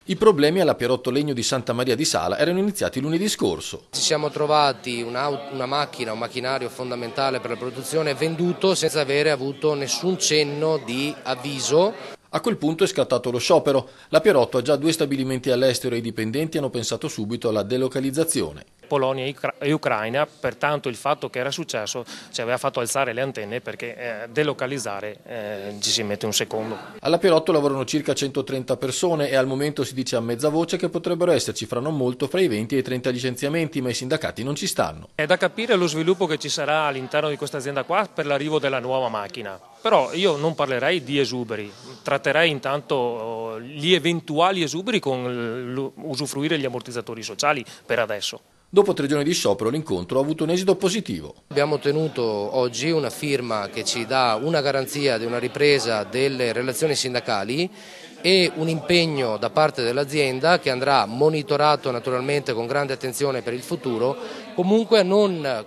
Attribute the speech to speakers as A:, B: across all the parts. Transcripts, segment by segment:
A: I problemi alla Pierotto Legno di Santa Maria di Sala erano iniziati lunedì scorso.
B: Ci siamo trovati una macchina, un macchinario fondamentale per la produzione venduto senza avere avuto nessun cenno di avviso.
A: A quel punto è scattato lo sciopero. La Pierotto ha già 2 stabilimenti all'estero e i dipendenti hanno pensato subito alla delocalizzazione.
C: Polonia e Ucraina, pertanto il fatto che era successo ci aveva fatto alzare le antenne perché delocalizzare ci si mette un secondo.
A: Alla Pierotto lavorano circa 130 persone e al momento si dice a mezza voce che potrebbero esserci fra non molto fra i 20 e i 30 licenziamenti, ma i sindacati non ci stanno.
C: È da capire lo sviluppo che ci sarà all'interno di questa azienda qua per l'arrivo della nuova macchina, però io non parlerei di esuberi, tratterei intanto gli eventuali esuberi con usufruire gli ammortizzatori sociali per adesso.
A: Dopo 3 giorni di sciopero l'incontro ha avuto un esito positivo.
B: Abbiamo ottenuto oggi una firma che ci dà una garanzia di una ripresa delle relazioni sindacali e un impegno da parte dell'azienda che andrà monitorato naturalmente con grande attenzione per il futuro, comunque a non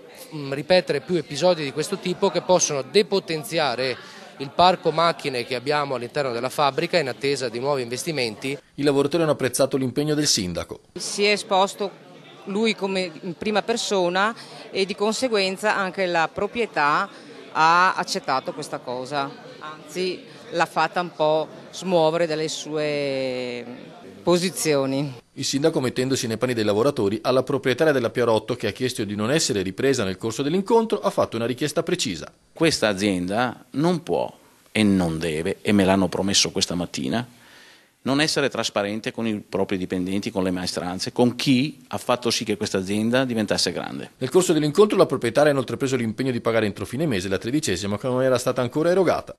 B: ripetere più episodi di questo tipo che possono depotenziare il parco macchine che abbiamo all'interno della fabbrica in attesa di nuovi investimenti.
A: I lavoratori hanno apprezzato l'impegno del sindaco.
D: Si è esposto lui come in prima persona e di conseguenza anche la proprietà ha accettato questa cosa, anzi l'ha fatta un po' smuovere dalle sue posizioni.
A: Il sindaco, mettendosi nei panni dei lavoratori, alla proprietaria della Pierotto, che ha chiesto di non essere ripresa nel corso dell'incontro, ha fatto una richiesta precisa.
E: Questa azienda non può e non deve, e me l'hanno promesso questa mattina, non essere trasparente con i propri dipendenti, con le maestranze, con chi ha fatto sì che questa azienda diventasse grande.
A: Nel corso dell'incontro la proprietaria ha inoltre preso l'impegno di pagare entro fine mese la 13ª che non era stata ancora erogata.